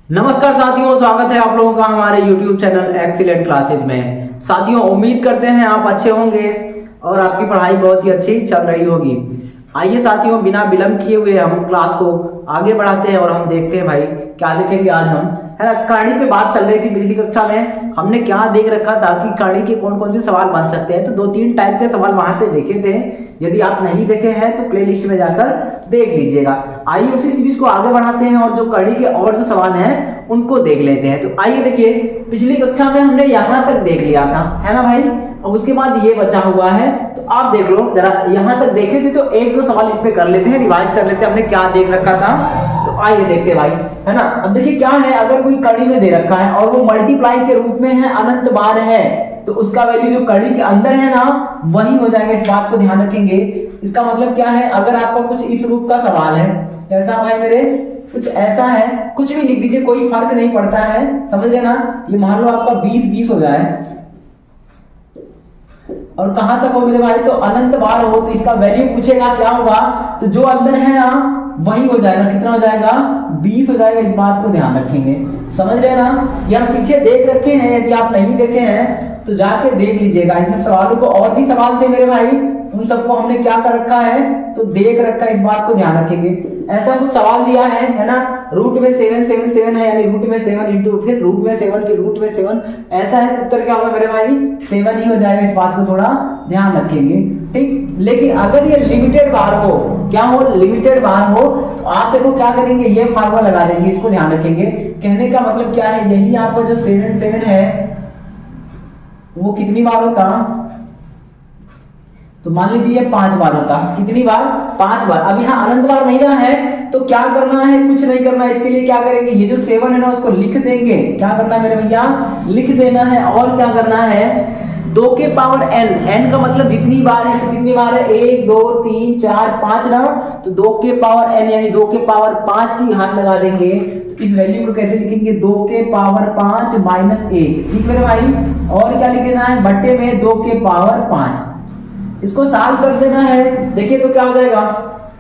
नमस्कार साथियों, स्वागत है आप लोगों का हमारे YouTube चैनल एक्सीलेंट क्लासेज में। साथियों, उम्मीद करते हैं आप अच्छे होंगे और आपकी पढ़ाई बहुत ही अच्छी चल रही होगी। आइए साथियों, बिना विलंब किए हुए हम क्लास को आगे बढ़ाते हैं और हम देखते हैं भाई क्या लिखेंगे आज हम। है ना, कहानी पे बात चल रही थी पिछली कक्षा में। हमने क्या देख रखा था कि कहानी के कौन कौन से सवाल बन सकते हैं, तो 2-3 टाइप के सवाल वहां पे देखे थे। यदि आप नहीं देखे हैं तो प्लेलिस्ट में जाकर देख लीजिएगा। आइए उसी सीरीज को आगे बढ़ाते हैं और जो कहानी के और जो सवाल हैं उनको देख लेते हैं। तो आइए देखिए, पिछली कक्षा में हमने यहाँ तक देख लिया था, है ना भाई। अब उसके बाद ये बचा हुआ है, तो आप देख लो जरा। यहाँ तक देखे थे तो एक दो सवाल इन पे कर लेते हैं, रिवाइज कर लेते हैं हमने क्या देख रखा था। तो आइए देखते हैं भाई, है ना। अब देखिए क्या है, अगर कोई कड़ी में दे रखा है और वो मल्टीप्लाई के रूप में है, अनंत बार है, तो उसका वैल्यू जो कड़ी के अंदर है ना वही हो जाएगा। इस बात को ध्यान रखेंगे। इसका मतलब क्या है, अगर आपको कुछ इस रूप का सवाल है, कैसा भाई मेरे, कुछ ऐसा है, कुछ भी लिख दीजिए, कोई फर्क नहीं पड़ता है, समझ लेना। ये मान लो आपका 20-20 हो जाए और कहां तक हो मेरे भाई, तो अनंत बार हो, तो इसका वैल्यू पूछेगा क्या होगा, तो जो अंदर है ना वही हो जाएगा। कितना हो जाएगा, 20 हो जाएगा। इस बात को ध्यान रखेंगे, समझ लेना। ये हम पीछे देख रखे हैं, यदि आप नहीं देखे हैं तो जाके देख लीजिएगा। इन सब सवालों को, और भी सवाल थे मेरे भाई, उन सबको हमने क्या कर रखा है, तो देख रखा है। इस बात को ध्यान रखेंगे। ऐसा कुछ सवाल दिया है ना, रूट में 7 है, यानी रूट में 7 इंटू फिर रूट में 7 की रूट में 7, ऐसा है तो उत्तर क्या होगा मेरे भाई, 7 ही हो जाएगा। इस बात को थोड़ा ध्यान रखेंगे, ठीक। लेकिन अगर ये लिमिटेड बार हो, क्या हो, लिमिटेड बार हो, तो आप देखो क्या करेंगे, ये फार्मूला लगा देंगे। इसको ध्यान रखेंगे। कहने का मतलब क्या है, यही आपका जो 7 है वो कितनी बार होता, तो मान लीजिए ये 5 बार होता। कितनी बार, 5 बार। अब यहाँ अनंत बार नहीं ना है, तो क्या करना है, कुछ नहीं करना है। इसके लिए क्या करेंगे, ये जो 7 है ना उसको लिख देंगे। क्या करना है मेरे भैया, लिख देना है। और क्या करना है, 2 के पावर n, n का मतलब कितनी बार है, तो कितनी बार है, 1 2 3 4 5 ना, तो 2 के पावर n यानी 2 के पावर 5 की हाथ लगा देंगे। तो इस वैल्यू को कैसे लिखेंगे, 2 के पावर 5 माइनस 1, ठीक मेरे भाई। और क्या लिख देना है, बट्टे में 2 के पावर 5। इसको साल कर देना है, देखिए तो क्या हो जाएगा,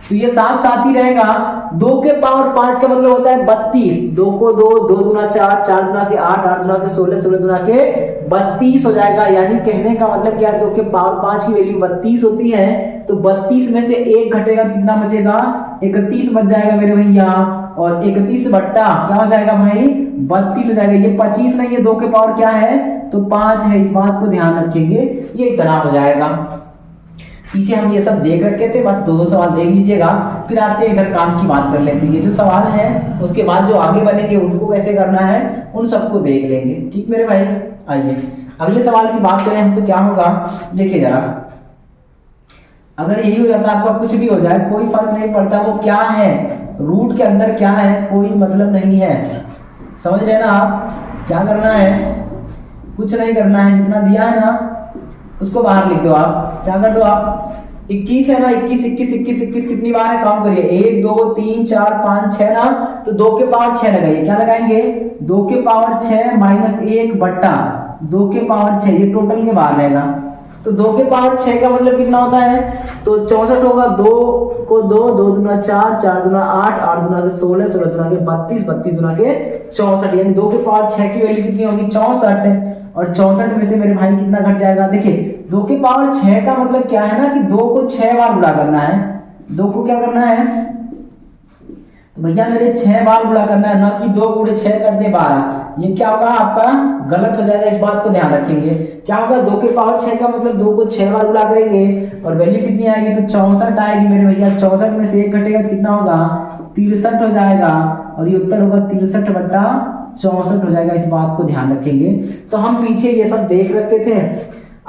तो ये साथ साथ ही रहेगा। 2 के पावर 5 का मतलब होता है 32। 2 को 2, 2 दूना 4, 4 दूना के 8, 8 दूना के 16, 16 दूना के 32 हो जाएगा। यानी कहने का मतलब क्या है, 2 के पावर 5 की वैल्यू 32 होती है, तो 32 में से 1 घटेगा तो कितना बचेगा, 31 बच जाएगा मेरे भैया। और 31 बट्टा क्या हो जाएगा भाई, 32 हो जाएगा। ये 25 नहीं है, 2 के पावर क्या है, तो 5 है। इस बात को ध्यान रखेंगे, ये इतना हो जाएगा। पीछे हम ये सब देख रखे थे, बस 2 सवाल देख लीजिएगा। फिर आते हैं इधर काम की बात कर लेते हैं। ये जो सवाल है उसके बाद जो आगे बनेंगे उनको कैसे करना है, उन सबको देख लेंगे, ठीक मेरे भाई। आइए अगले सवाल की बात करें हम, तो क्या होगा देखिए जरा। अगर यही हो जाता, आपका कुछ भी हो जाए कोई फर्क नहीं पड़ता, वो क्या है, रूट के अंदर क्या है कोई मतलब नहीं है, समझ रहे ना आप। क्या करना है, कुछ नहीं करना है, जितना दिया है ना उसको बाहर लिख दो। आप क्या कर दो, आप 21 है ना, 21 21 21 21 कितनी बार है, काउंट करिए, 1 2 3 4 5 6 ना, तो 2 के पावर 6 लगाइए। क्या लगाएंगे, 2 के पावर 6 माइनस 1 बट्टा 2 के पावर 6, ये टोटल के बाहर रहेगा। तो 2 के पावर 6 का मतलब कितना होता है, तो 64 होगा। 2 को 2, 2 दूना 4, 4 दूना 8, 8 दूना के 16, 16 दूना के 32, 32 दूना के 64, यानी 2 के पावर 6 की वैल्यू कितनी होगी, 64। और 64 में से मेरे भाई कितना घट जाएगा, देखिए 2 के पावर 6 का मतलब क्या है ना, कि 2 को 6 बार गुणा करना है। 2 को क्या करना है, तो भैया मेरे 6 बार गुणा करना है, ना कि 2 गुणे 6 कर दे 12। ये क्या होगा आपका, गलत हो जाएगा। इस बात को ध्यान रखेंगे। क्या होगा, 2 के पावर 6 का मतलब 2 को 6 बार गुणा करेंगे और वैल्यू कितनी आएगी, तो 64 आएगी मेरे भैया। 64 में से 1 घटेगा तो कितना होगा, 63 हो जाएगा। और ये उत्तर होगा 63 बट्टा 64 हो जाएगा। इस बात को ध्यान रखेंगे। तो हम पीछे ये सब देख रखे थे।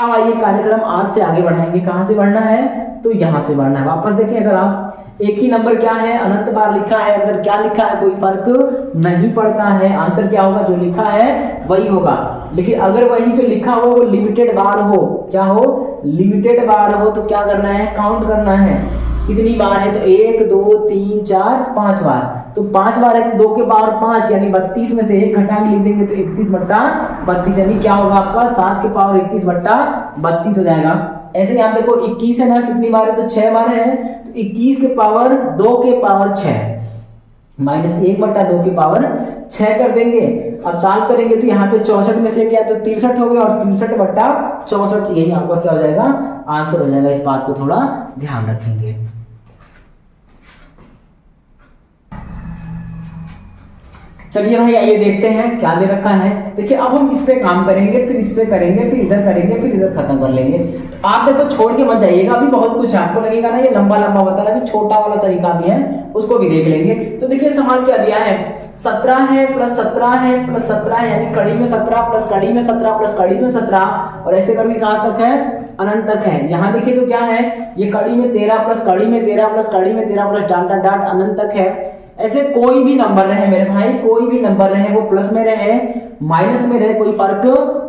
अब आइए कार्यक्रम आज से आगे बढ़ाएंगे। कहां से बढ़ना है, तो यहां से बढ़ना है। वापस देखिए, अगर आप एक ही नंबर क्या है, अनंत बार लिखा है, अंदर क्या लिखा है कोई फर्क नहीं पड़ता है। आंसर क्या होगा, जो लिखा है वही होगा। लेकिन अगर वही जो लिखा हो वो लिमिटेड बार हो, क्या हो, लिमिटेड बार हो, तो क्या करना है, काउंट करना है कितनी बार है, तो 1 2 3 4 5 बार। तो 5 बार है तो 2 के पावर 5 यानी 32 में से 1 घटा के लिख देंगे तो 31 बट्टा 32, यानी क्या होगा आपका 7 के पावर 31 बट्टा 32 हो जाएगा। ऐसे यहाँ देखो 21 है ना, कितनी बार है, तो 6 बार है, तो 21 के पावर 2 के पावर 6, -1/2 की पावर 6 कर देंगे। अब सॉल्व करेंगे तो यहाँ पे 64 में से क्या तो 63 हो गया, और 63/64 यही आपका क्या हो जाएगा, आंसर हो जाएगा। इस बात को थोड़ा ध्यान रखेंगे। चलिए भाई आइए देखते हैं क्या दे रखा है। देखिए अब हम इस पे काम करेंगे, फिर इस पे करेंगे, फिर इधर करेंगे, फिर इधर खत्म कर लेंगे। तो आप देखो छोड़ के मत जाइएगा, अभी बहुत कुछ है, आपको लगेगा ना ये लंबा लंबा बता रहा है, अभी छोटा वाला तरीका भी है, उसको भी देख लेंगे। तो देखिए सवाल क्या दिया है, 17 है प्लस 17 है प्लस 17 है, यानी कड़ी में 17 प्लस कड़ी में 17 प्लस कड़ी में 17, और ऐसे करके कहां तक है, अनंत तक है। यहाँ देखिए तो क्या है, ये कड़ी में 13 प्लस कड़ी में 13 प्लस कड़ी में 13 प्लस डाट डाट डाट अनंत तक है। ऐसे कोई भी नंबर रहे मेरे भाई, कोई भी नंबर रहे, वो प्लस में रहे माइनस में रहे, कोई फर्क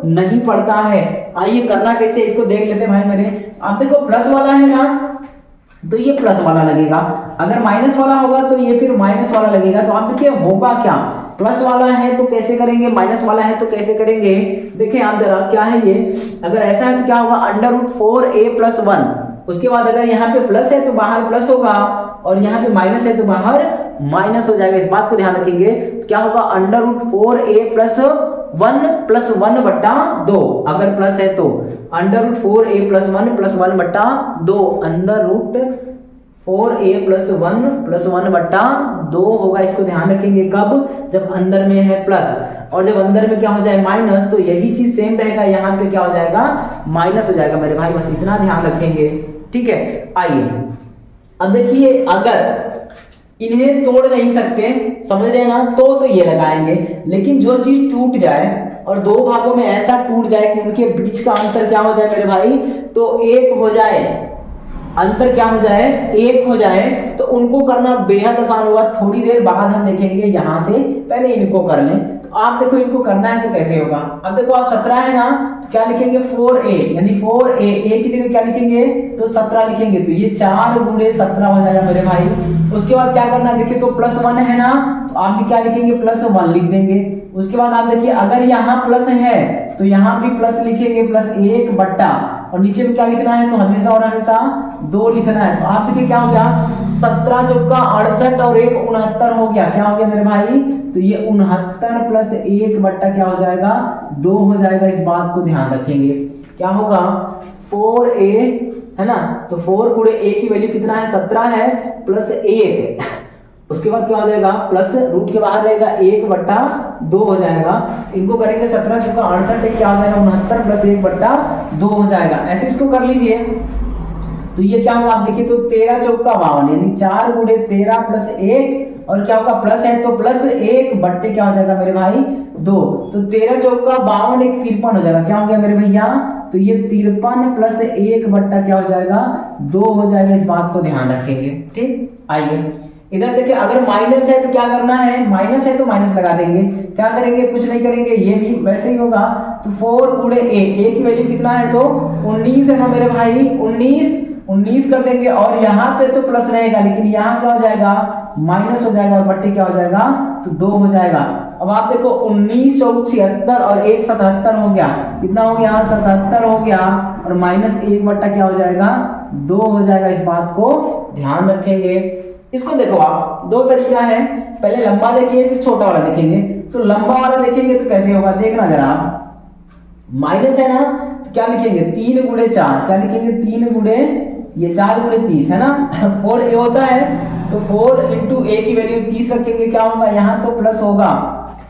नहीं पड़ता है। आइए करना कैसे इसको देख लेते हैं भाई मेरे। आप देखो प्लस वाला है ना, तो ये प्लस वाला लगेगा, अगर माइनस वाला होगा तो ये फिर माइनस वाला लगेगा। तो आप देखिए होगा क्या, प्लस वाला है तो कैसे करेंगे, माइनस वाला है तो कैसे करेंगे। देखिए आप जरा क्या है ये, अगर ऐसा है तो क्या होगा, √4a + 1। उसके बाद अगर यहाँ पे प्लस है तो बाहर प्लस होगा, और यहाँ पे माइनस है तो बाहर माइनस हो जाएगा। इस बात को ध्यान रखेंगे। क्या होगा, √4a + 1 + 1/2। अगर प्लस है तो √4a + 1 + 1/2, √4a + 1 + 1/2 होगा। इसको ध्यान रखेंगे कब, जब अंदर में है प्लस, और जब अंदर में क्या हो जाए माइनस, तो यही चीज सेम रहेगा, यहाँ पे क्या हो जाएगा, माइनस हो जाएगा मेरे भाई। बस इतना ध्यान रखेंगे, ठीक है। आइए अब देखिए, अगर इन्हें तोड़ नहीं सकते, समझ रहे हैं ना, तो ये लगाएंगे। लेकिन जो चीज टूट जाए और दो भागों में ऐसा टूट जाए कि उनके बीच का अंतर क्या हो जाए मेरे भाई, तो 1 हो जाए, अंतर क्या हो जाए, 1 हो जाए, तो उनको करना बेहद आसान होगा। थोड़ी देर बाद हम देखेंगे, यहां से पहले इनको कर लें। तो आप देखो इनको करना है तो कैसे होगा। अब देखो आप 17 है ना, तो क्या लिखेंगे 4a, यानी 4a, a की जगह क्या लिखेंगे, तो 17 लिखेंगे। तो ये 4 × 17 हो जाएगा मेरे भाई। उसके बाद क्या करना है, देखिए तो +1 है ना, तो आप भी क्या लिखेंगे, +1 लिख देंगे। उसके बाद आप देखिए अगर यहाँ प्लस है तो यहाँ भी प्लस लिखेंगे, +1/, और नीचे में क्या लिखना है, तो हमेशा और हमेशा 2 लिखना है। तो आप देखिए क्या हो गया, 17 चौका 68 और 1 69 हो गया। क्या हो गया मेरे भाई, तो ये 69 + 1/, क्या हो जाएगा, 2 हो जाएगा। इस बात को ध्यान रखेंगे। क्या होगा, 4a है ना, तो 4 × a की वैल्यू कितना है, 17 है, +1, उसके बाद क्या हो जाएगा, प्लस रूट के बाहर रहेगा 1/2 हो जाएगा। इनको करेंगे 17 चौका 68, क्या हो जाएगा, 69 + 1/2 हो जाएगा। ऐसे इसको कर लीजिए। तो ये क्या होगा, आप देखिए तो 13 चौका 52, यानी 4 × 13 + 1, और क्या होगा, प्लस है तो +1/, क्या हो जाएगा मेरे भाई, 2। तो 13 चौका 52, 1 53 हो जाएगा। क्या हो गया मेरे भैया, तो ये 53 + 1/, क्या हो जाएगा, 2 हो जाएगा। इस बात को ध्यान रखेंगे, ठीक। आइए इधर देखिए, अगर माइनस है तो क्या करना है, माइनस है तो माइनस लगा देंगे। क्या करेंगे, कुछ नहीं करेंगे, ये भी वैसे ही होगा। तो 4 × a की वैल्यू कितना है, तो 19 है ना मेरे भाई, 19 कर देंगे, और यहाँ पे तो प्लस रहेगा, लेकिन यहाँ क्या हो जाएगा, माइनस हो जाएगा, और बट्टे क्या हो जाएगा, तो 2 हो जाएगा। अब आप देखो 19 चौक 76 और 1 77 हो गया, कितना हो गया, 77 हो गया, और -1/, क्या हो जाएगा, 2 हो जाएगा। इस बात को ध्यान रखेंगे। इसको देखो आप, 2 तरीका है, पहले लंबा देखिए फिर छोटा वाला देखेंगे। तो लंबा वाला देखेंगे तो कैसे होगा, देखना जरा आप, माइनस है ना, तो क्या लिखेंगे, 3 × 4, क्या लिखेंगे, 3 × ये 4 × 30 है ना, 4a होता है, तो 4 × a की वैल्यू 30 रखेंगे। क्या होगा, यहाँ तो प्लस होगा,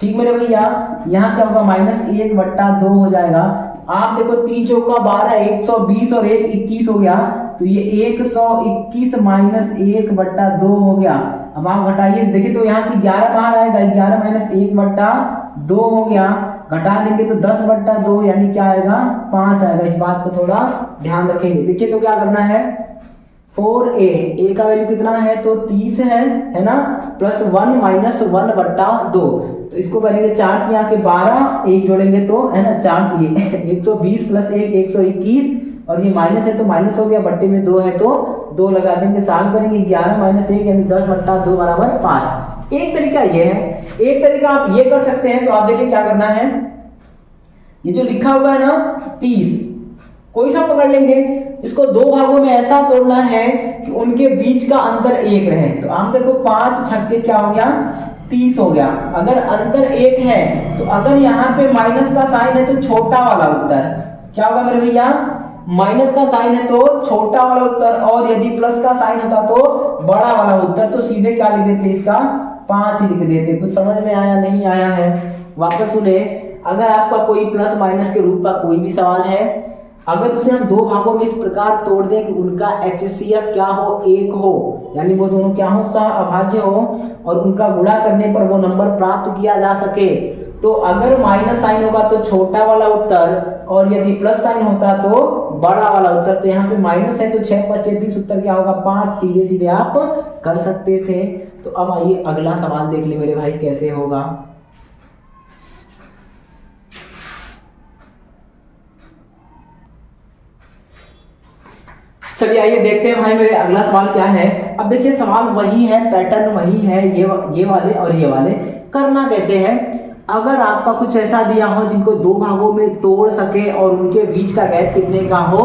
ठीक मेरे भैया, यहाँ क्या होगा, -1/2 हो जाएगा। आप देखो 3 चौका 12, 120 और 1 21 हो गया, तो ये 121 - 1/2 हो गया। अब आप घटाइए, देखिए तो यहाँ से 11 बाहर आएगा, 11 - 1/2 हो गया, घटा देंगे तो 10/2, यानी क्या आएगा, 5 आएगा। इस बात को थोड़ा ध्यान रखेंगे। देखिए तो क्या करना है, 4a का वैल्यू कितना है, तो 30 है ना, +1 - 1/2, तो इसको करेंगे 4 की आके 12, 1 जोड़ेंगे तो है ना 4, ये 120 + 1 121, और ये माइनस है तो माइनस हो गया, बट्टे में 2 है तो 2 लगा देंगे। सॉल्व करेंगे, 11 - 1 यानी 10/2 = 5। एक तरीका ये है, एक तरीका आप ये कर सकते हैं। तो आप देखिए क्या करना है, ये जो लिखा हुआ है ना 30, कोई सा पकड़ लेंगे, इसको दो भागों में ऐसा तोड़ना है कि उनके बीच का अंतर 1 रहे। तो आप देखो 5 छक्के क्या हो गया 30 हो गया। अगर अंतर 1 है तो अगर यहाँ पे माइनस का साइन है तो छोटा वाला उत्तर क्या होगा मेरे भैया, माइनस का साइन है तो छोटा वाला उत्तर, और यदि प्लस का साइन होता तो बड़ा वाला उत्तर। तो सीधे क्या लिख देते इसका 5 लिख देते। कुछ समझ में आया नहीं आया है वापस सुने। अगर आपका कोई प्लस माइनस के रूप का कोई भी सवाल है, अगर उसे हम दो भागों में इस प्रकार तोड़ दें कि उनका HCF क्या हो 1 हो, यानी वो दोनों क्या हो सह अभाज्य हो, और उनका गुणा करने पर वो नंबर प्राप्त किया जा सके, तो अगर माइनस साइन होगा तो छोटा वाला उत्तर, और यदि प्लस साइन होता तो बड़ा वाला उत्तर। तो यहाँ पे माइनस है तो 6 5 30 उत्तर क्या होगा 5। सीधे सीधे आप कर सकते थे। तो अब आइए अगला सवाल देख ले मेरे भाई कैसे होगा। चलिए आइए देखते हैं भाई मेरे अगला सवाल क्या है। अब देखिए सवाल वही है, पैटर्न वही है, ये वाले और ये वाले। करना कैसे है, अगर आपका कुछ ऐसा दिया हो जिनको दो भागों में तोड़ सके और उनके बीच का गैप कितने का हो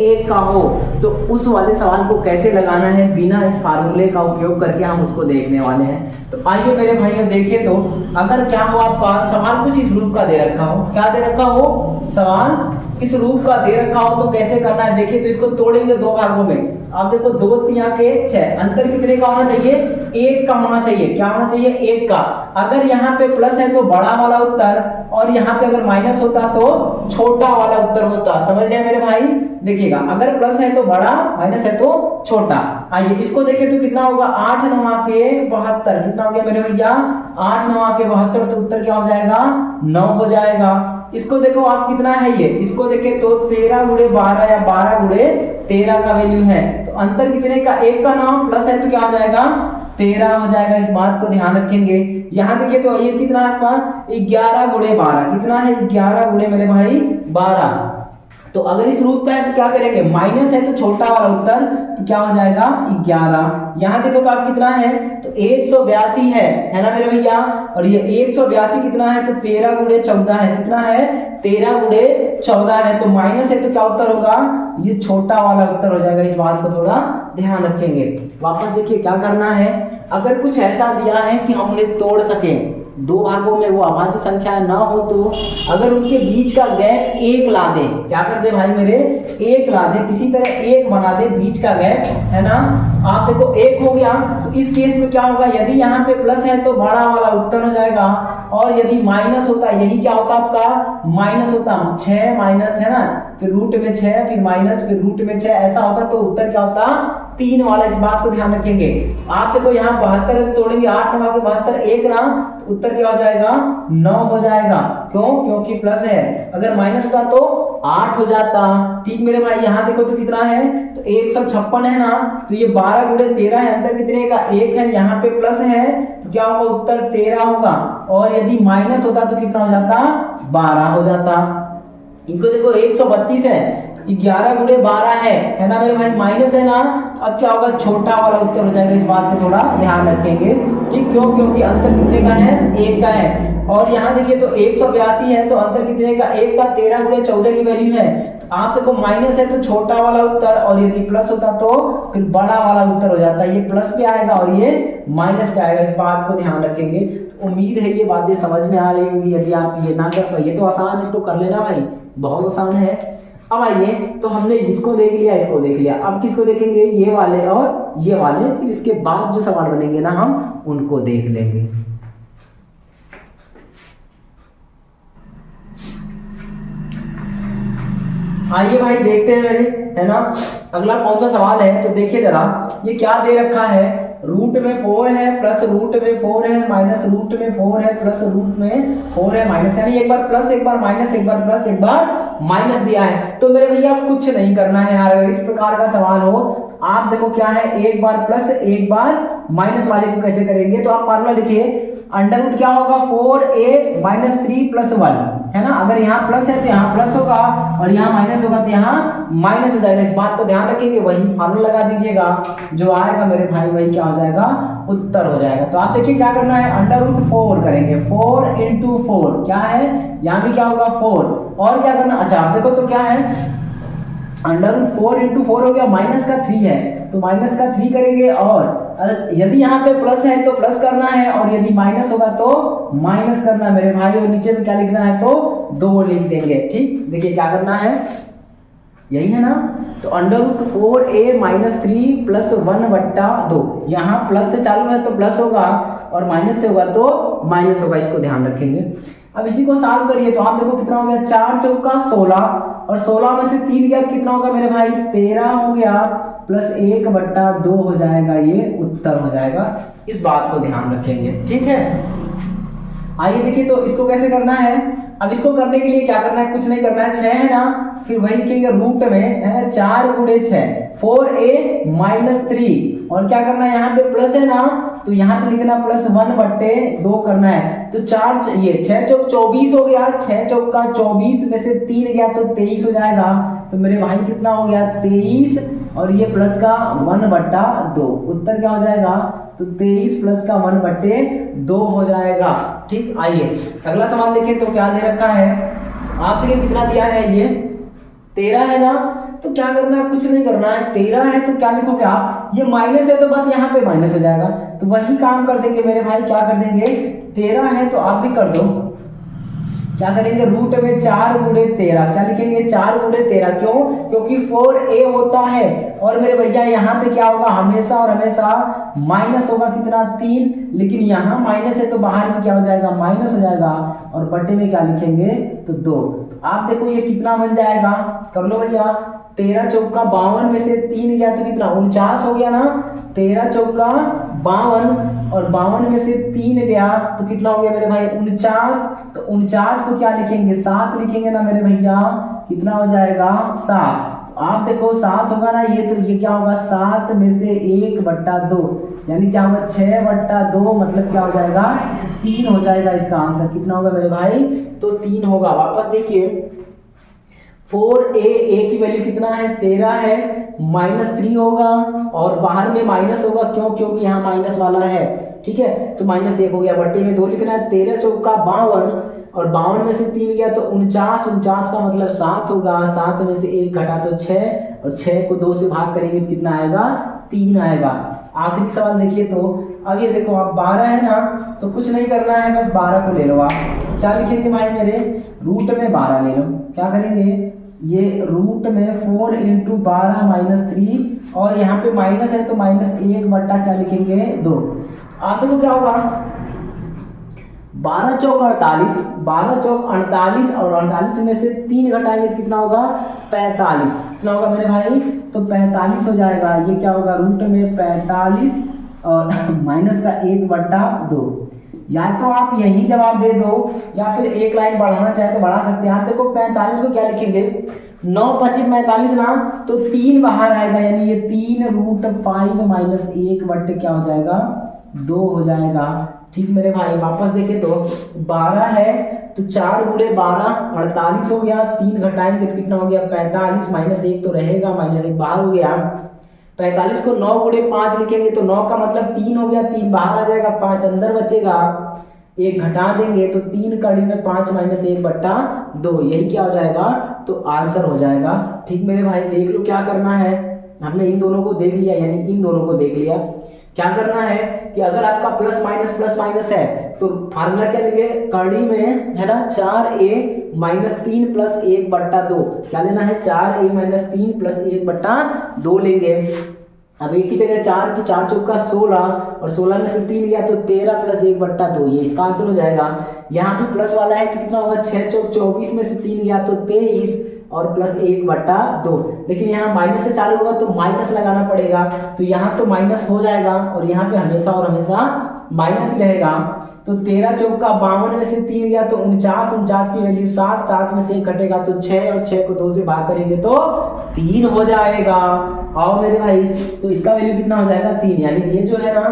1 का हो, तो उस वाले सवाल को कैसे लगाना है बिना इस फार्मूले का उपयोग करके हम उसको देखने वाले हैं। तो आइए मेरे भाइयों देखिए, तो अगर क्या हो आपका सवाल कुछ इस रूप का दे रखा हो, क्या दे रखा हो, सवाल इस रूप का दे रखा हो, तो कैसे करना है देखिए। तो इसको तोड़ेंगे दो भागों में। आप देखो 2 3 के 6, अंतर कितने का होना चाहिए 1 का होना चाहिए। क्या होना चाहिए 1 का। अगर यहाँ पे प्लस है तो बड़ा वाला उत्तर, और यहाँ पे अगर माइनस होता तो छोटा वाला उत्तर होता। समझ रहे हैं मेरे भाई, देखिएगा अगर प्लस है तो बड़ा, माइनस है तो छोटा। आइए इसको देखें तो कितना होगा 8 9 के 72। कितना हो गया मेरे भैया 8 9 के 72, तो उत्तर क्या हो जाएगा 9 हो जाएगा। इसको देखो आप कितना है ये, इसको देखें तो 13 गुणे 12 या 12 गुणे 13 का वैल्यू है। तो अंतर कितने का 1 का 9, प्लस है तो क्या हो जाएगा 13 हो जाएगा। इस बात को ध्यान रखेंगे। यहाँ देखिए तो ये कितना है आपका 11 गुणे 12, कितना है 11 गुणे मेरे भाई 12। तो अगर इस रूप का है तो क्या करेंगे, माइनस है तो छोटा वाला उत्तर, तो क्या हो जाएगा 11। यहाँ देखो तो आप कितना है तो 182 है ना मेरे भैया, और ये 182 कितना है तो 13 गुणे 14 है। कितना है 13 गुणे 14 है। तो माइनस है तो क्या उत्तर होगा, ये छोटा वाला उत्तर हो जाएगा। इस बात को थोड़ा ध्यान रखेंगे। वापस देखिए क्या करना है, अगर कुछ ऐसा दिया है कि हम उन्हें तोड़ सकें, दो भागों में वो अभाज्य संख्या ना हो, तो अगर उनके बीच का गैप 1 ला दे, क्या कर दे भाई मेरे 1 ला दे, किसी तरह 1 बना दे बीच का गैप, है ना। आप देखो 1 हो गया, तो इस केस में क्या होगा, यदि यहाँ पे प्लस है तो बड़ा वाला उत्तर हो जाएगा, और यदि माइनस होता, यही क्या होता आपका माइनस होता, 6 माइनस है ना, फिर रूट में 6, फिर माइनस, फिर रूट में 6, ऐसा होता तो उत्तर क्या होता 3 वाला। इस बात को ध्यान रखेंगे। आप देखो यहाँ 72 तोड़ेंगे, 8 9 के 72, 1 रहा, तो उत्तर क्या हो जाएगा 9 हो जाएगा। क्यों, क्योंकि प्लस है। अगर माइनस का तो 8 हो जाता। ठीक मेरे भाई, यहाँ देखो तो कितना है तो 156 है ना, तो ये 12 गुणे 13 है, अंतर कितने का 1 है, यहाँ पे प्लस है तो क्या होगा उत्तर 13 होगा, और यदि माइनस होता तो कितना हो जाता 12 हो जाता। इनको देखो 132 है, 11 गुणे 12 है ना मेरे भाई, माइनस है ना, अब क्या होगा छोटा वाला उत्तर हो जाएगा। इस बात को थोड़ा ध्यान रखेंगे। ठीक, क्यों, क्योंकि अंतर कितने का है 1 का है, और यहाँ देखिए तो 182 है, तो अंतर कितने का 1 का, 13 गुणे 14 की वैल्यू है। आप देखो माइनस है तो छोटा वाला उत्तर, और यदि प्लस होता तो फिर बड़ा वाला उत्तर हो जाता है। ये प्लस पे आएगा और ये माइनस पे आएगा। इस बात को ध्यान रखेंगे। तो उम्मीद है ये बातें समझ में आ रही होंगी। यदि आप ये ना कर पाइए तो आसान, इसको कर लेना भाई, बहुत आसान है। अब आइए, तो हमने इसको देख लिया, इसको देख लिया, अब किसको देखेंगे, ये वाले और ये वाले। फिर इसके बाद जो सवाल बनेंगे ना हम उनको देख लेंगे। आइए भाई देखते हैं मेरे, है ना, अगला कौन सा सवाल है। तो देखिए जरा, ये क्या दे रखा है, रूट में 4 है, प्लस रूट में 4 है, माइनस रूट में 4 है, प्लस रूट में 4 है, माइनस, यानी एक बार प्लस, एक बार माइनस, एक बार प्लस, एक बार माइनस दिया है। तो मेरे भैया कुछ नहीं करना है यार, अगर इस प्रकार का सवाल हो। आप देखो क्या है, एक बार प्लस एक बार माइनस वाले को कैसे करेंगे, तो आप फार्मूला लिखिए, अंडर रूट क्या होगा 4a माइनस 3 प्लस 1, है ना। अगर यहाँ प्लस है तो यहाँ प्लस होगा, और यहाँ माइनस होगा तो यहाँ माइनस हो जाएगा। इस बात को ध्यान रखेंगे, वही फार्मूला लगा दीजिएगा, जो आएगा मेरे भाई वही क्या हो जाएगा उत्तर हो जाएगा। तो आप देखिए क्या करना है, अंडर रूट 4 करेंगे, 4 इंटू 4 क्या है, यहाँ भी क्या होगा 4, और क्या करना, अच्छा आप देखो तो क्या है, √4 × 4 हो गया, माइनस का 3 है तो माइनस का 3 करेंगे, और यदि यहाँ पे प्लस है तो प्लस करना है, और यदि माइनस होगा तो माइनस करना है मेरे भाई, और नीचे में क्या लिखना है तो 2 लिख देंगे। ठीक, देखिए क्या करना है, यही है ना, तो √4a - 3 + 1/2, यहाँ प्लस से चालू है तो प्लस होगा, और माइनस से होगा तो माइनस होगा, इसको ध्यान रखेंगे। अब इसी को सॉल्व करिए तो आप देखो कितना हो गया, 4 चौका 16, और 16 में से 3 गया तो कितना होगा मेरे भाई 13 हो गया, प्लस 1/2 हो जाएगा, ये उत्तर हो जाएगा। इस बात को ध्यान रखेंगे, ठीक है। आइए देखिए तो इसको कैसे करना है। अब इसको करने के लिए क्या करना है, कुछ नहीं करना है, 6 है ना, फिर वही लिखेंगे रूट में, है ना, 4 × 6 4a - 3, और क्या करना है यहाँ पे प्लस है ना, तो यहाँ पे लिखना +1/2 करना है, तो 4 ये 6 चौक 24 हो गया, 6 चौका 24 में से 3 गया तो 23 हो जाएगा, तो मेरे भाई कितना हो गया 23, और ये प्लस का 1/2, उत्तर क्या हो जाएगा, तो 23 प्लस का 1/2 हो जाएगा। ठीक, आइए अगला सवाल देखें तो क्या दे रखा है, आप देखिए कितना दिया है, ये 13 है ना, तो क्या करना है, कुछ नहीं करना है, 13 है तो क्या लिखोगे आप, ये माइनस है तो बस यहाँ पे माइनस हो जाएगा, तो वही काम कर देंगे मेरे भाई, क्या कर देंगे, 13 है तो आप भी कर दो, क्या करेंगे, रूट में 4 × 13, क्या लिखेंगे 4 × 13, क्यों, क्योंकि 4a होता है, और मेरे भैया यहाँ पे क्या होगा, हमेशा और हमेशा माइनस होगा, कितना 3, लेकिन यहाँ माइनस है तो बाहर में क्या हो जाएगा, माइनस हो जाएगा, और बटे में क्या लिखेंगे तो 2, तो आप देखो ये कितना बन जाएगा, कर लो भैया, 13 चौका 52 में से 3 गया तो कितना 49 हो गया ना, 13 चौका 52, और 52 में से 3 गया तो कितना हो गया मेरे भाई 49, तो 49 को क्या लिखेंगे 7 लिखेंगे ना मेरे भैया, कितना हो जाएगा 7, तो आप देखो 7 होगा ना ये, तो ये क्या होगा 7 में से 1/2, यानी क्या होगा 6/2, मतलब क्या हो जाएगा 3 हो जाएगा, इसका आंसर कितना होगा मेरे भाई, तो 3 होगा। वापस देखिए 4a की वैल्यू कितना है 13 है, -3 होगा, और बाहर में माइनस होगा, क्यों, क्योंकि यहाँ माइनस वाला है, ठीक है, तो -1 हो गया, बट्टे में 2 लिखना है, 13 चौका 52, और 52 में से 3 गया तो 49, 49 का मतलब 7 होगा, 7 में से 1 घटा तो 6, और 6 को 2 से भाग करेंगे तो कितना आएगा 3 आएगा। आखिरी सवाल देखिए तो, अब ये देखो आप 12 है ना, तो कुछ नहीं करना है, बस 12 को ले लो आप, क्या लिखेंगे भाई मेरे, रूट में 12 ले लो, क्या करेंगे, ये रूट में 4 × 12 - 3, और यहाँ पे माइनस है तो -1 क्या लिखेंगे 2, आप देखो क्या होगा 12 चौक 48, 12 चौक 48, और 48 में से 3 घटाएंगे तो कितना होगा 45, कितना होगा मेरे भाई, तो 45 हो जाएगा, ये क्या होगा रूट में 45, और माइनस का 1/2, या तो आप यही जवाब दे दो, या फिर एक लाइन बढ़ाना चाहे तो बढ़ा सकते हैं। आप देखो 45 को क्या लिखेंगे, 9 × 25 = 45 ना, तो 3 बाहर आएगा, यानी ये 3√5 - 1 बट्टे क्या हो जाएगा 2 हो जाएगा। ठीक मेरे भाई, वापस देखें तो 12 है तो 4 × 12 48 हो गया, 3 घटाएंगे तो कितना हो गया 45, -1 तो रहेगा, -1 बाहर हो गया, 45 को 9 × 5 लिखेंगे तो 9 का मतलब 3 हो गया, 3 बाहर आ जाएगा, 5 अंदर बचेगा, 1 घटा देंगे तो 3 कड़ी में 5 - 1/2, यही क्या हो जाएगा तो आंसर हो जाएगा। ठीक मेरे भाई, देख लो क्या करना है, हमने इन दोनों को देख लिया, यानी इन दोनों को देख लिया। क्या करना है कि अगर आपका प्लस माइनस है तो फार्मूला क्या लेंगे, कड़ी में है ना 4a - 3 + 1/2, क्या लेना है 4a - 3 + 1/2 लेंगे। अब एक ही जगह 4 तो 4 चौका 16, और 16 में से 3 गया तो 13 + 1/2, ये इसका आंसर हो जाएगा। यहाँ भी प्लस वाला है तो कितना होगा 6 चौक 24 में से 3 गया तो 23, और +1/2, लेकिन यहाँ माइनस से चालू होगा तो माइनस लगाना पड़ेगा, तो यहाँ तो माइनस हो जाएगा, और यहाँ पे हमेशा और हमेशा माइनस ही रहेगा। तो 13 चौका 52 में से 3 गया तो 49 की वैल्यू 7, 7 में से 1 कटेगा तो 6, और 6 को 2 से भाग करेंगे तो 3 हो जाएगा। आओ मेरे भाई, तो इसका वैल्यू कितना हो जाएगा 3, यानी ये जो है ना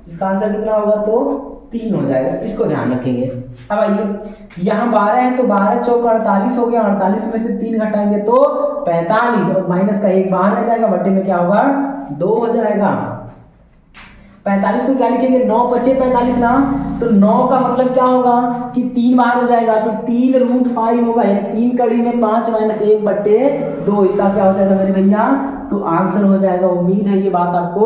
इसका आंसर कितना होगा तो 3 हो जाएगा, इसको ध्यान रखेंगे। अब आइए यहाँ 12 है तो 12 चौक 48 हो गया, 48 में से 3 घटाएंगे तो 45, और माइनस का 1 बाहर रह जाएगा, बटे में क्या होगा 2 हो जाएगा। 45 को क्या लिखेंगे, 9 × 45 ना, तो 9 का मतलब क्या होगा कि 3 बाहर हो जाएगा, तो 3√5 होगा, यानी 3 कड़ी में 5 - 1/2, इसका क्या हो जाएगा मेरे भैया, तो आंसर हो जाएगा। उम्मीद है ये बात आपको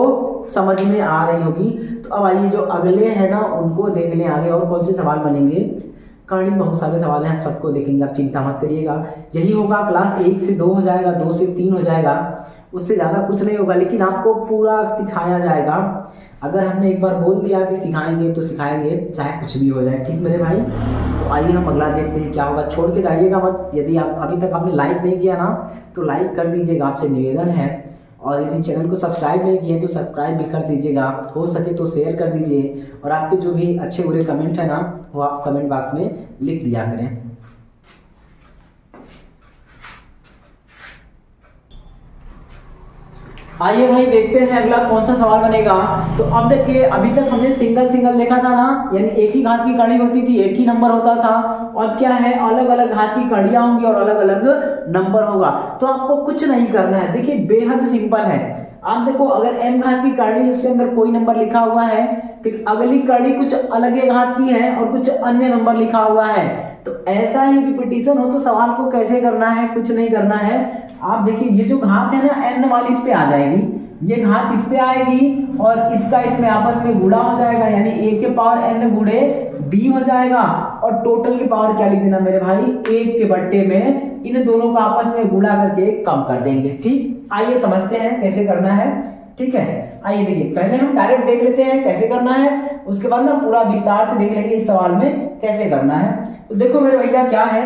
समझ में आ रही होगी। तो अब आइए जो अगले हैं ना उनको देख लें आगे और कौन से सवाल बनेंगे। करंट में बहुत सारे सवाल हैं, हम सबको देखेंगे, आप चिंता मत करिएगा। यही होगा, क्लास 1 से 2 हो जाएगा, 2 से 3 हो जाएगा, उससे ज़्यादा कुछ नहीं होगा, लेकिन आपको पूरा सिखाया जाएगा। अगर हमने एक बार बोल दिया कि सिखाएंगे तो सिखाएंगे, चाहे कुछ भी हो जाए, ठीक मेरे भाई। तो आइए हम अगला देखते हैं क्या होगा। छोड़ के जाइएगा मत, यदि आप अभी तक आपने लाइक नहीं किया ना तो लाइक कर दीजिएगा, आपसे निवेदन है। और यदि चैनल को सब्सक्राइब नहीं किए तो सब्सक्राइब भी कर दीजिएगा, हो सके तो शेयर कर दीजिए, और आपके जो भी अच्छे बुरे कमेंट है ना वो आप कमेंट बॉक्स में लिख दिया करें। आइए भाई देखते हैं अगला कौन सा सवाल बनेगा। तो अब देखिए, अभी तक हमने सिंगल सिंगल देखा था ना, यानी एक ही घात की कड़ी होती थी, एक ही नंबर होता था। और क्या है, अलग अलग घात की कड़ियां होंगी और अलग अलग नंबर होगा। तो आपको कुछ नहीं करना है, देखिए बेहद सिंपल है। आप देखो, अगर m घात की कड़ी है उसके अंदर कोई नंबर लिखा हुआ है, फिर अगली कड़ी कुछ अलग घात की है और कुछ अन्य नंबर लिखा हुआ है, तो ऐसा ही रिपीटिशन हो तो सवाल को कैसे करना है, कुछ नहीं करना है। आप देखिए, ये जो घात है ना n वाली इस पे आ जाएगी, ये घात इस पे आएगी और इसका इसमें आपस में गुणा हो जाएगा, यानी a के पावर n गुणे b हो जाएगा। और टोटल की पावर क्या लिख देना मेरे भाई, 1 के बट्टे में इन दोनों को आपस में गुणा करके कम कर देंगे। ठीक, आइए समझते हैं कैसे करना है। ठीक है, आइए देखिए, पहले हम डायरेक्ट देख लेते हैं कैसे करना है, उसके बाद ना पूरा विस्तार से देख लेंगे इस सवाल में कैसे करना है। तो देखो मेरे भैया क्या है,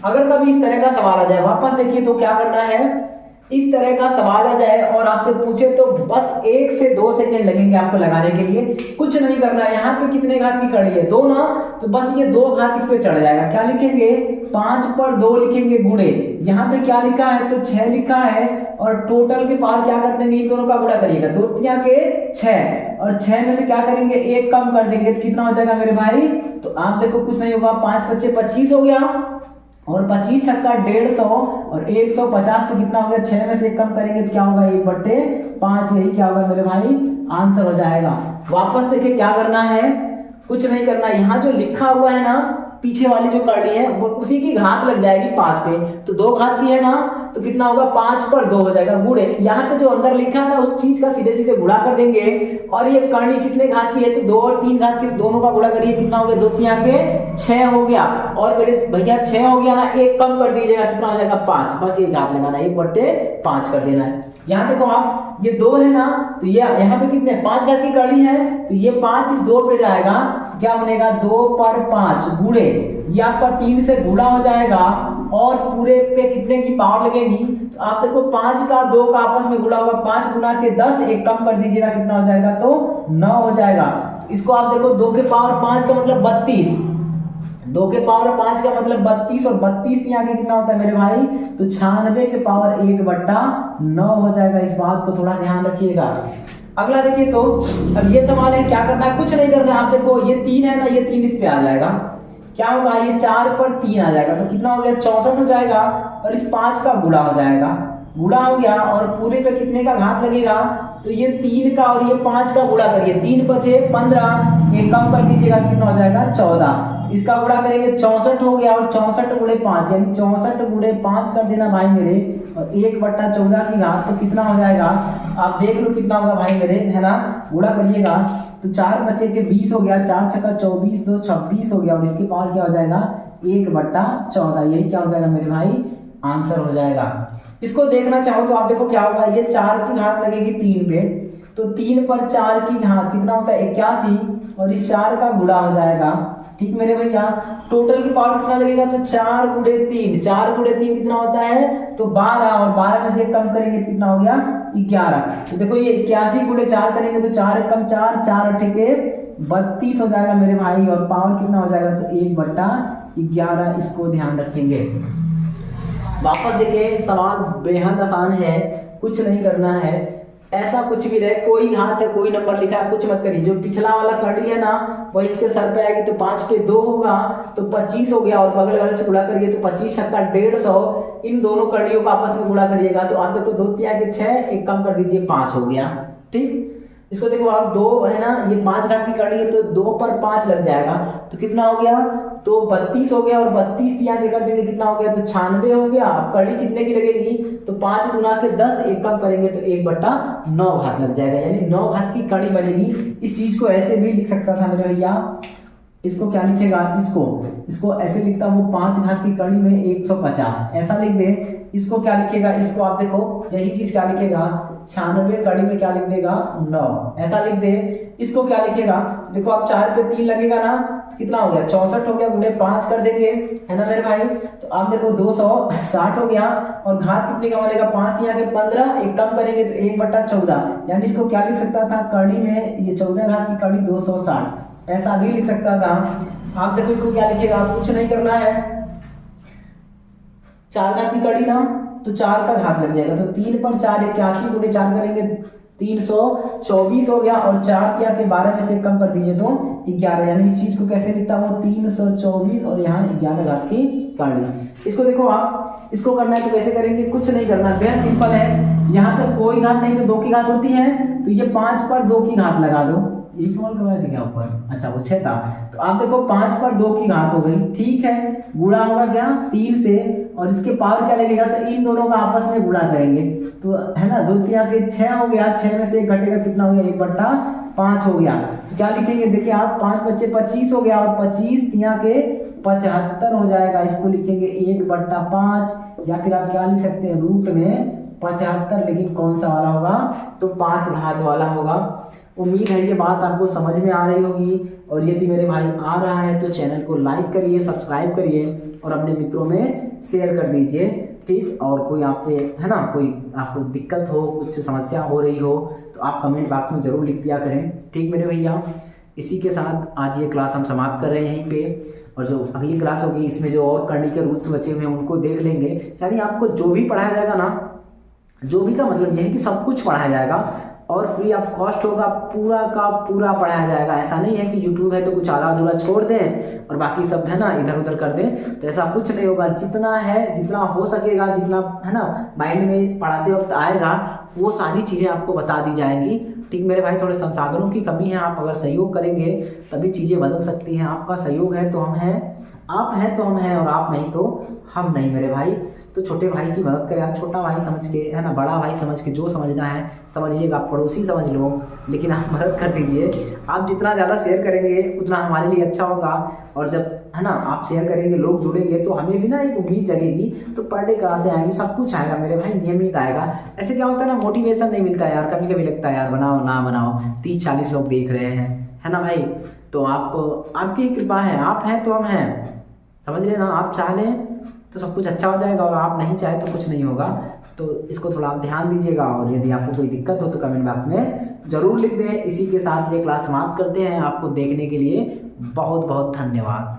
अगर कभी इस तरह का सवाल आ जाए, वापस देखिए तो क्या करना है, इस तरह का सवाल आ जाए और आपसे पूछे तो बस 1 से 2 सेकंड लगेंगे आपको लगाने के लिए, कुछ नहीं करना है। यहाँ पे कितने घात की कड़ी है, 2 ना, तो बस ये 2 घात इस पे चढ़ जाएगा। क्या लिखेंगे, 5 पर 2 लिखेंगे गुणे, यहाँ पे क्या लिखा है तो 6 लिखा है, और टोटल के पावर क्या कर देंगे, इन दोनों का गुणा करिएगा, 2 × के 6, और 6 में से क्या करेंगे 1 कम कर देंगे, तो कितना हो जाएगा मेरे भाई, तो आप देखो कुछ नहीं होगा, 5 × 5 = 25 हो गया, और 25 × 150 और 150 पे कितना हो गया, 6 में से 1 कम करेंगे तो क्या होगा, 1/5, यही क्या होगा मेरे भाई, आंसर हो जाएगा। वापस देखिए क्या करना है, कुछ नहीं करना, यहाँ जो लिखा हुआ है ना पीछे वाली जो कड़ी है वो उसी की घात लग जाएगी 5 पे, तो 2 घात की है ना, तो कितना होगा, 5 पर 2 हो जाएगा गुणे, यहाँ पे जो अंदर लिखा है ना उस चीज का सीधे सीधे गुणा कर देंगे। और ये कड़ी कितने घात की है, तो 2 और 3 घात की, दोनों का गुणा करिए, कितना हो गया, 2 × के 6 हो गया, और मेरे भैया 6 हो गया ना, 1 कम कर दीजिएगा, कितना हो जाएगा, 5, बस ये घात लगाना, 1/5 कर देना है। यहाँ देखो आप, ये 2 है ना, तो ये यहाँ पे कितने 5 घात की कड़ी है, तो ये 5 इस 2 पे जाएगा, तो क्या बनेगा, 2 पर 5 गुणे, ये आपका 3 से गुणा हो जाएगा, और पूरे पे कितने की पावर लगेगी, तो आप देखो 5 का 2 का आपस में गुणा होगा, 5 × के 10, 1 कम कर दीजिएगा, कितना हो जाएगा, तो 9 हो जाएगा। तो इसको आप देखो 2 के पावर 5 का मतलब 32, 2 के पावर 5 का मतलब 32, और 32 यहाँ के कितना होता है मेरे भाई, तो 96 के पावर 1/9 हो जाएगा। इस बात को थोड़ा ध्यान रखिएगा। अगला देखिए, तो अब ये सवाल है, क्या करना है, कुछ नहीं करना है। आप देखो ये 3 है ना, ये 3 इस पे आ जाएगा, क्या होगा, ये 4 पर 3 आ जाएगा, तो कितना हो गया, 64 हो जाएगा, और इस 5 का गुणा हो जाएगा, गुणा हो गया, और पूरे पे कितने का घात लगेगा, तो ये 3 का और ये 5 का गुणा करिए, 3 बचे 15, एक कम कर दीजिएगा, कितना हो जाएगा, 14, इसका गुणा करेंगे 64 हो गया, और 64 × 5 यानी 64 × 5 कर देना भाई मेरे, और 1/14 की घात, तो कितना हो जाएगा, आप देख लो कितना होगा भाई मेरे, है ना, गुणा करिएगा, तो 4 बचे के 20 हो गया, 4 × 6 = 24, 2 = 26 हो गया, और इसकी पावर क्या हो जाएगा, 1/14, यही क्या हो जाएगा मेरे भाई, आंसर हो जाएगा। इसको देखना चाहो तो आप देखो क्या होगा, ये 4 की घात लगेगी 3 पे, तो 3 पर 4 की घात कितना होता है, 81, और इस 4 का गुणा हो जाएगा। ठीक मेरे भैया, टोटल की पावर कितना लगेगा, तो 4 × 3, 4 × 3 कितना होता है, तो 12, और 12 में से कम करेंगे तो कितना हो गया, 11। तो देखो ये 81 × 4 करेंगे तो 4 × 4, 4 × 8 के 32 हो जाएगा मेरे भाई, और पावर कितना हो जाएगा, तो 1/11, इसको ध्यान रखेंगे। वापस देखिए, सवाल बेहद आसान है, कुछ नहीं करना है, ऐसा कुछ भी रहे, कोई घात है, कोई नंबर लिखा है, कुछ मत करिए, जो पिछला वाला कड़ी है ना वो इसके सर पे आएगी, तो 5 पे 2 होगा तो 25 हो गया, और बगल वाले से गुणा करिए तो 25 × 150, इन दोनों कड़ियों को आपस में गुणा करिएगा, तो आप देखो 2 × 6, 1 कम कर दीजिए, 5 हो गया। ठीक, इसको देखो आप, 2 है ना, ये 5 घात की कड़ी है तो 2 पर 5 लग जाएगा, तो कितना हो गया, तो 32 हो गया, और 32 यहाँ के कर देंगे कितना हो गया, तो 96 हो गया। अब कड़ी कितने की लगेगी, तो 5 गुना के 10, एक कम करेंगे तो 1/9 घात लग जाएगा, यानी 9 घात की कड़ी बनेगी। इस चीज को ऐसे भी लिख सकता था मेरे भैया, इसको क्या लिखेगा, इसको ऐसे लिखता हूँ, 5 घात की कड़ी में 150 ऐसा लिख दे। इसको क्या लिखेगा, इसको आप देखो यही चीज क्या लिखेगा, 96 कड़ी में क्या लिख देगा, 9 ऐसा लिख दे। इसको क्या लिखेगा, देखो आप 4 पे 3 लगेगा ना, तो कितना हो गया, 64 हो गया, गुणे 5 कर देंगे, है ना मेरे भाई। तो आप देखो 260 हो गया, और घात कितने का बनेगा, 5 यहाँ के 15, एक कम करेंगे तो 1/14, यानी इसको क्या लिख सकता था, कड़ी में ये 14 घात की कड़ी 260 ऐसा भी लिख सकता था। आप देखो इसको क्या लिखेगा, आप कुछ नहीं करना है, 4 घात की कड़ी ना, तो 4 का घात लग जाएगा, तो 3 पर 4 81 गुणे 4 करेंगे 324 हो गया, और 4 के 12 में से कम कर दीजिए तो 11, यानी इस चीज को कैसे लिखता हूँ, 324 और यहाँ 11 घात की कड़ी। इसको देखो आप, इसको करना है तो कैसे करेंगे, कुछ नहीं करना, बेहद सिंपल है। यहाँ पे कोई घात नहीं तो 2 की घात होती है, तो ये 5 पर 2 की घात लगा दो, यही सवाल करवाए थे क्या ऊपर, अच्छा वो 6 था। तो आप देखो 5 पर 2 की घात हो गई, ठीक है, गुणा होगा क्या 3 से, और इसके पावर क्या लगेगा, तो इन दोनों का आपस में गुणा करेंगे, तो है ना 2 3 के 6 हो गया, 6 में से 1 घटेगा कितना हो गया, 1/5 हो गया। तो क्या लिखेंगे, देखिए आप 5 बच्चे 25 हो गया, और 25 यहाँ के 75 हो जाएगा, इसको लिखेंगे 1/5, या फिर आप क्या लिख सकते हैं, रूट में 75, लेकिन कौन सा वाला होगा, तो 5 घात वाला होगा। उम्मीद है ये बात आपको समझ में आ रही होगी, और यदि मेरे भाई आ रहा है तो चैनल को लाइक करिए, सब्सक्राइब करिए, और अपने मित्रों में शेयर कर दीजिए, ठीक। और कोई आपसे है ना, कोई आपको दिक्कत हो, कुछ समस्या हो रही हो, तो आप कमेंट बॉक्स में जरूर लिख दिया करें, ठीक मेरे भैया। इसी के साथ आज ये क्लास हम समाप्त कर रहे हैं यहीं पे, और जो अगली क्लास होगी इसमें जो और करने के रूल्स बचे हुए हैं उनको देख लेंगे। यानी आपको जो भी पढ़ाया जाएगा ना, जो भी का मतलब ये है कि सब कुछ पढ़ाया जाएगा, और फ्री ऑफ कॉस्ट होगा, पूरा का पूरा पढ़ाया जाएगा। ऐसा नहीं है कि यूट्यूब है तो कुछ आधा अधूरा छोड़ दें और बाकी सब है ना इधर उधर कर दें, तो ऐसा कुछ नहीं होगा। जितना है, जितना हो सकेगा, जितना है ना माइंड में पढ़ाते वक्त आएगा, वो सारी चीज़ें आपको बता दी जाएंगी, ठीक मेरे भाई। थोड़े संसाधनों की कमी है, आप अगर सहयोग करेंगे तभी चीज़ें बदल सकती हैं। आपका सहयोग है तो हम हैं, आप हैं तो हम हैं, और आप नहीं तो हम नहीं मेरे भाई। तो छोटे भाई की मदद करें, आप छोटा भाई समझ के, है ना, बड़ा भाई समझ के, जो समझना है समझिएगा, पड़ोसी समझ लो, लेकिन आप मदद कर दीजिए। आप जितना ज़्यादा शेयर करेंगे उतना हमारे लिए अच्छा होगा, और जब है ना आप शेयर करेंगे, लोग जुड़ेंगे, तो हमें भी ना एक उम्मीद जगेगी, तो पर डे कहाँ से आएंगे, सब कुछ आएगा मेरे भाई, नियमित आएगा। ऐसे क्या होता है ना, मोटिवेशन नहीं मिलता यार, कभी कभी लगता है यार बनाओ ना बनाओ, 30-40 लोग देख रहे हैं, है ना भाई। तो आपकी कृपा है, आप हैं तो हम हैं, समझ लेना। आप चाह लें तो सब कुछ अच्छा हो जाएगा, और आप नहीं चाहे तो कुछ नहीं होगा। तो इसको थोड़ा आप ध्यान दीजिएगा, और यदि आपको कोई दिक्कत हो तो कमेंट बॉक्स में ज़रूर लिख दें। इसी के साथ ये क्लास समाप्त करते हैं। आपको देखने के लिए बहुत बहुत धन्यवाद।